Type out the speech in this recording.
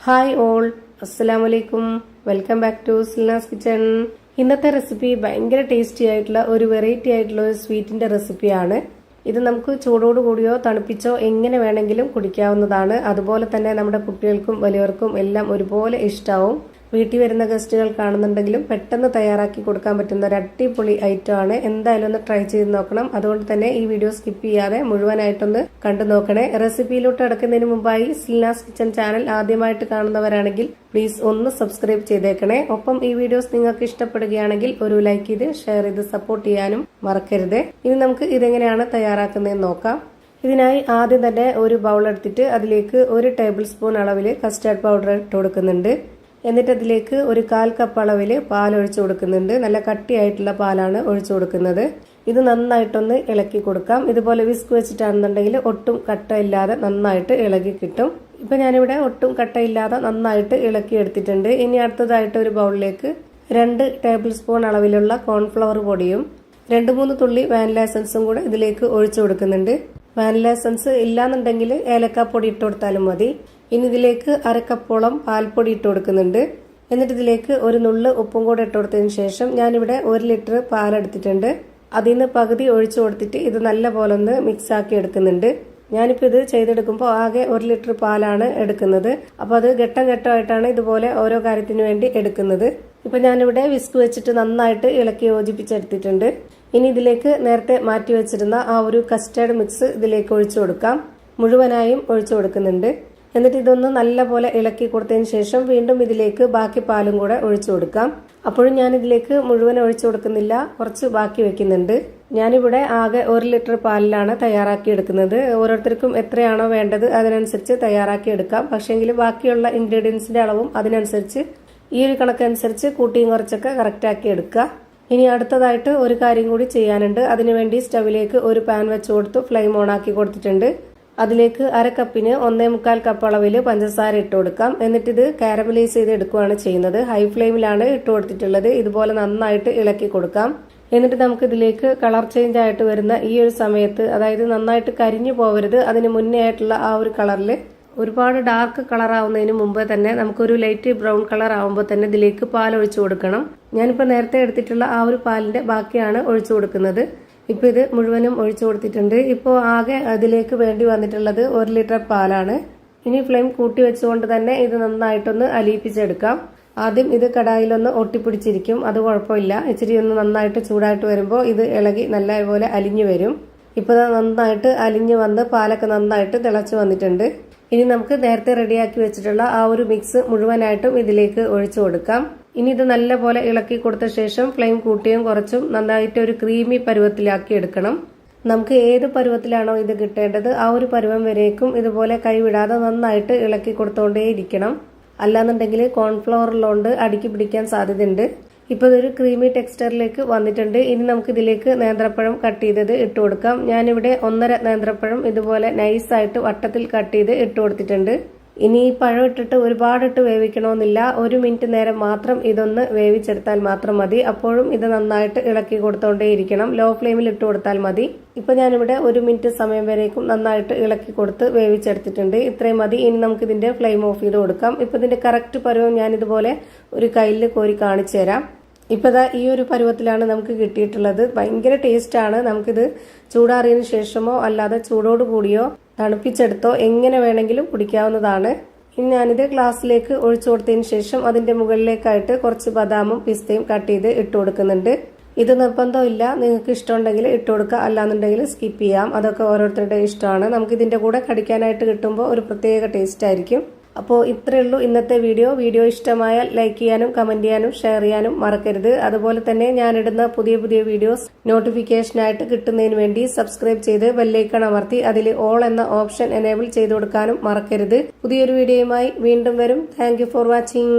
Hi all, അസ്സലാമലൈക്കും. Welcome back to Silna's kitchen. ഇന്നത്തെ recipe ഭയങ്കര ടേസ്റ്റി ആയിട്ടുള്ള ഒരു വെറൈറ്റി ആയിട്ടുള്ള ഒരു സ്വീറ്റിന്റെ റെസിപ്പിയാണ്. ഇത് നമുക്ക് ചൂടോട് കൂടിയോ തണുപ്പിച്ചോ എങ്ങനെ വേണമെങ്കിലും കുടിക്കാവുന്നതാണ്. അതുപോലെ തന്നെ നമ്മുടെ കുട്ടികൾക്കും വലിയവർക്കും എല്ലാം ഒരുപോലെ ഇഷ്ടാവും. വീട്ടിൽ വരുന്ന ഗസ്റ്റുകൾ കാണുന്നുണ്ടെങ്കിലും പെട്ടെന്ന് തയ്യാറാക്കി കൊടുക്കാൻ പറ്റുന്ന ഒരു അടിപൊളി ഐറ്റം ആണ്. എന്തായാലും ഒന്ന് ട്രൈ ചെയ്ത് നോക്കണം. അതുകൊണ്ട് തന്നെ ഈ വീഡിയോ സ്കിപ്പ് ചെയ്യാതെ മുഴുവനായിട്ടൊന്ന് കണ്ടു നോക്കണേ. റെസിപ്പിയിലോട്ട് കിടക്കുന്നതിന് മുമ്പായി സിൽനാസ് കിച്ചൺ ചാനൽ ആദ്യമായിട്ട് കാണുന്നവരാണെങ്കിൽ പ്ലീസ് ഒന്ന് സബ്സ്ക്രൈബ് ചെയ്തേക്കണേ. ഒപ്പം ഈ വീഡിയോസ് നിങ്ങൾക്ക് ഇഷ്ടപ്പെടുകയാണെങ്കിൽ ഒരു ലൈക്ക് ചെയ്ത് ഷെയർ ചെയ്ത് സപ്പോർട്ട് ചെയ്യാനും മറക്കരുത്. ഇനി നമുക്ക് ഇതെങ്ങനെയാണ് തയ്യാറാക്കുന്നതെന്ന് നോക്കാം. ഇതിനായി ആദ്യം തന്നെ ഒരു ബൗൾ എടുത്തിട്ട് അതിലേക്ക് 1 ടേബിൾ സ്പൂൺ അളവിൽ കസ്റ്റാർഡ് പൗഡർ ഇട്ട് കൊടുക്കുന്നുണ്ട്. എന്നിട്ട് അതിലേക്ക് ഒരു 1/4 കപ്പ് അളവിൽ പാൽ ഒഴിച്ചു കൊടുക്കുന്നുണ്ട്. നല്ല കട്ടിയായിട്ടുള്ള പാലാണ് ഒഴിച്ചു കൊടുക്കുന്നത്. ഇത് നന്നായിട്ടൊന്ന് ഇളക്കി കൊടുക്കാം. ഇതുപോലെ വിസ്ക് വെച്ചിട്ടാണെന്നുണ്ടെങ്കിൽ ഒട്ടും കട്ടയില്ലാതെ നന്നായിട്ട് ഇളകി കിട്ടും. ഇപ്പൊ ഞാനിവിടെ ഒട്ടും കട്ടയില്ലാതെ നന്നായിട്ട് ഇളക്കി എടുത്തിട്ടുണ്ട്. ഇനി അടുത്തതായിട്ട് ഒരു ബൗളിലേക്ക് 2 ടേബിൾ സ്പൂൺ അളവിലുള്ള കോൺഫ്ലവർ പൊടിയും 2-3 തുള്ളി വാനില എസൻസും കൂടെ ഇതിലേക്ക് ഒഴിച്ചു കൊടുക്കുന്നുണ്ട്. വാനില എസൻസ് ഇല്ലാന്നുണ്ടെങ്കിൽ ഏലക്കാപ്പൊടി ഇട്ട് കൊടുത്താലും മതി. ഇനി ഇതിലേക്ക് 1/2 കപ്പോളം പാൽപ്പൊടി ഇട്ട് കൊടുക്കുന്നുണ്ട്. എന്നിട്ട് ഇതിലേക്ക് ഒരു നുള്ള് ഉപ്പും കൂടെ ഇട്ട് കൊടുത്തതിന് ശേഷം ഞാനിവിടെ 1 ലിറ്റർ പാലെടുത്തിട്ടുണ്ട്. അതിൽ നിന്ന് പകുതി ഒഴിച്ചു കൊടുത്തിട്ട് ഇത് നല്ല പോലെ ഒന്ന് മിക്സ് ആക്കി എടുക്കുന്നുണ്ട്. ഞാനിപ്പോൾ ഇത് ചെയ്തെടുക്കുമ്പോൾ ആകെ 1 ലിറ്റർ പാലാണ് എടുക്കുന്നത്. അപ്പോൾ അത് ഘട്ടം ഘട്ടമായിട്ടാണ് ഇതുപോലെ ഓരോ കാര്യത്തിന് വേണ്ടി എടുക്കുന്നത്. ഇപ്പൊ ഞാനിവിടെ വിസ്ക് വെച്ചിട്ട് നന്നായിട്ട് ഇളക്കി യോജിപ്പിച്ചെടുത്തിട്ടുണ്ട്. ഇനി ഇതിലേക്ക് നേരത്തെ മാറ്റി വെച്ചിരുന്ന ആ ഒരു കസ്റ്റേർഡ് മിക്സ് ഇതിലേക്ക് ഒഴിച്ചു കൊടുക്കാം. മുഴുവനായും ഒഴിച്ചു കൊടുക്കുന്നുണ്ട്. എന്നിട്ട് ഇതൊന്ന് നല്ലപോലെ ഇളക്കി കൊടുത്തതിന് ശേഷം വീണ്ടും ഇതിലേക്ക് ബാക്കി പാലും കൂടെ ഒഴിച്ചു കൊടുക്കാം. അപ്പോഴും ഞാൻ ഇതിലേക്ക് മുഴുവൻ ഒഴിച്ചു കൊടുക്കുന്നില്ല, കുറച്ച് ബാക്കി വെക്കുന്നുണ്ട്. ഞാനിവിടെ ആകെ 1 ലിറ്റർ പാലിലാണ് തയ്യാറാക്കി എടുക്കുന്നത്. ഓരോരുത്തർക്കും എത്രയാണോ വേണ്ടത് അതിനനുസരിച്ച് തയ്യാറാക്കി എടുക്കാം. പക്ഷേങ്കിൽ ബാക്കിയുള്ള ഇൻഗ്രീഡിയൻസിന്റെ അളവും അതിനനുസരിച്ച് ഈ ഒരു കണക്കനുസരിച്ച് കൂട്ടിയും കുറച്ചൊക്കെ കറക്റ്റ് ആക്കി എടുക്കുക. ഇനി അടുത്തതായിട്ട് ഒരു കാര്യം കൂടി ചെയ്യാനുണ്ട്. അതിനുവേണ്ടി സ്റ്റവിലേക്ക് ഒരു പാൻ വെച്ച് കൊടുത്ത് ഫ്ലെയിം ഓൺ ആക്കി കൊടുത്തിട്ടുണ്ട്. അതിലേക്ക് 1/2 കപ്പിന് 1.25 കപ്പ് അളവിൽ പഞ്ചസാര ഇട്ട് കൊടുക്കാം. എന്നിട്ട് ഇത് കാരമലൈസ് ചെയ്ത് എടുക്കുകയാണ് ചെയ്യുന്നത്. ഹൈ ഫ്ലെയിമിലാണ് ഇട്ട് കൊടുത്തിട്ടുള്ളത്. ഇതുപോലെ നന്നായിട്ട് ഇളക്കി കൊടുക്കാം. എന്നിട്ട് നമുക്ക് ഇതിലേക്ക് കളർ ചേഞ്ച് ആയിട്ട് വരുന്ന ഈ ഒരു സമയത്ത്, അതായത് നന്നായിട്ട് കരിഞ്ഞു പോവരുത്, അതിന് മുന്നേ ആയിട്ടുള്ള ആ ഒരു കളറിൽ ഒരുപാട് ഡാർക്ക് കളർ ആവുന്നതിന് മുമ്പ് തന്നെ നമുക്കൊരു ലൈറ്റ് ബ്രൗൺ കളർ ആവുമ്പോൾ തന്നെ ഇതിലേക്ക് പാൽ ഒഴിച്ചു കൊടുക്കണം. ഞാനിപ്പോൾ നേരത്തെ എടുത്തിട്ടുള്ള ആ ഒരു പാലിന്റെ ബാക്കിയാണ് ഒഴിച്ചു കൊടുക്കുന്നത്. ഇപ്പൊ ഇത് മുഴുവനും ഒഴിച്ചു കൊടുത്തിട്ടുണ്ട്. ഇപ്പോൾ ആകെ അതിലേക്ക് വേണ്ടി വന്നിട്ടുള്ളത് 1 ലിറ്റർ പാലാണ്. ഇനി ഫ്ലെയിം കൂട്ടി വെച്ചുകൊണ്ട് തന്നെ ഇത് നന്നായിട്ടൊന്ന് അലിയിപ്പിച്ചെടുക്കാം. ആദ്യം ഇത് കടായിലൊന്ന് ഒട്ടിപ്പിടിച്ചിരിക്കും, അത് കുഴപ്പമില്ല. ഇച്ചിരി ഒന്ന് നന്നായിട്ട് ചൂടായിട്ട് വരുമ്പോൾ ഇത് ഇളകി നല്ലപോലെ അലിഞ്ഞു വരും. ഇപ്പോൾ നന്നായിട്ട് അലിഞ്ഞു വന്ന് പാലൊക്കെ നന്നായിട്ട് തിളച്ചു വന്നിട്ടുണ്ട്. ഇനി നമുക്ക് നേരത്തെ റെഡിയാക്കി വെച്ചിട്ടുള്ള ആ ഒരു മിക്സ് മുഴുവനായിട്ടും ഇതിലേക്ക് ഒഴിച്ചു കൊടുക്കാം. ഇനി ഇത് നല്ലപോലെ ഇളക്കി കൊടുത്ത ശേഷം ഫ്ലെയിം കൂട്ടിയും കുറച്ചും നന്നായിട്ട് ഒരു ക്രീമി പരുവത്തിലാക്കി എടുക്കണം. നമുക്ക് ഏത് പരുവത്തിലാണോ ഇത് കിട്ടേണ്ടത് ആ ഒരു പരുവം വരേക്കും ഇതുപോലെ കൈവിടാതെ നന്നായിട്ട് ഇളക്കി കൊടുത്തോണ്ടേയിരിക്കണം. അല്ലാന്നുണ്ടെങ്കിൽ കോൺഫ്ലവറിലോണ്ട് അടുക്കി പിടിക്കാൻ സാധ്യതയുണ്ട്. ഇപ്പോൾ ഇതൊരു ക്രീമി ടെക്സ്ചറിലേക്ക് വന്നിട്ടുണ്ട്. ഇനി നമുക്ക് ഇതിലേക്ക് നേന്ത്രപ്പഴം കട്ട് ചെയ്തത് ഇട്ട് കൊടുക്കാം. ഞാനിവിടെ 1.5 നേന്ത്രപ്പഴം ഇതുപോലെ നൈസായിട്ട് വട്ടത്തിൽ കട്ട് ചെയ്ത് ഇട്ട് കൊടുത്തിട്ടുണ്ട്. ഇനി ഈ പഴം ഇട്ടിട്ട് ഒരുപാടിട്ട് വേവിക്കണമെന്നില്ല. 1 മിനിറ്റ് നേരം മാത്രം ഇതൊന്ന് വേവിച്ചെടുത്താൽ മാത്രം മതി. അപ്പോഴും ഇത് നന്നായിട്ട് ഇളക്കി കൊടുത്തോണ്ടേയിരിക്കണം. ലോ ഫ്ലെയിമിൽ ഇട്ട് കൊടുത്താൽ മതി. ഇപ്പൊ ഞാനിവിടെ 1 മിനിറ്റ് സമയം വരേക്കും നന്നായിട്ട് ഇളക്കി കൊടുത്ത് വേവിച്ചെടുത്തിട്ടുണ്ട്. ഇത്രയും മതി. ഇനി നമുക്ക് ഇതിന്റെ ഫ്ലെയിം ഓഫ് ചെയ്ത് കൊടുക്കാം. ഇപ്പൊ ഇതിന്റെ കറക്റ്റ് പരുവം ഞാനിതുപോലെ ഒരു കയ്യിൽ കോരി കാണിച്ചു തരാം. ഇപ്പൊ ഈ ഒരു പരുവത്തിലാണ് നമുക്ക് കിട്ടിയിട്ടുള്ളത്. ഭയങ്കര ടേസ്റ്റ് ആണ്. നമുക്കിത് ചൂടാറിയതിനു ശേഷമോ അല്ലാതെ ചൂടോട് കൂടിയോ തണുപ്പിച്ചെടുത്തോ എങ്ങനെ വേണമെങ്കിലും കുടിക്കാവുന്നതാണ്. ഇനി ഞാനിത് ഗ്ലാസ്സിലേക്ക് ഒഴിച്ചു കൊടുത്തതിന് ശേഷം അതിന്റെ മുകളിലേക്കായിട്ട് കുറച്ച് ബദാമും പിസ്തയും കട്ട് ചെയ്ത് ഇട്ട് കൊടുക്കുന്നുണ്ട്. ഇത് നിർബന്ധമില്ല, നിങ്ങൾക്ക് ഇഷ്ടമുണ്ടെങ്കിൽ ഇട്ട് കൊടുക്കുക, അല്ലാന്നുണ്ടെങ്കിൽ സ്കിപ്പ് ചെയ്യാം. അതൊക്കെ ഓരോരുത്തരുടെ ഇഷ്ടമാണ്. നമുക്ക് ഇതിന്റെ കൂടെ കടിക്കാനായിട്ട് കിട്ടുമ്പോൾ ഒരു പ്രത്യേക ടേസ്റ്റ് ആയിരിക്കും. അപ്പോൾ ഇത്രയേ ഉള്ളൂ ഇന്നത്തെ വീഡിയോ ഇഷ്ടമായാൽ ലൈക്ക് ചെയ്യാനും കമന്റ് ചെയ്യാനും ഷെയർ ചെയ്യാനും മറക്കരുത്. അതുപോലെ തന്നെ ഞാനിടുന്ന പുതിയ വീഡിയോസ് നോട്ടിഫിക്കേഷനായിട്ട് കിട്ടുന്നതിന് വേണ്ടി സബ്സ്ക്രൈബ് ചെയ്ത് ബെല്ലൈക്കൺ അമർത്തി അതിൽ ഓൾ എന്ന ഓപ്ഷൻ എനേബിൾ ചെയ്ത് കൊടുക്കാനും മറക്കരുത്. പുതിയൊരു വീഡിയോയുമായി വീണ്ടും വരും. Thank you for watching.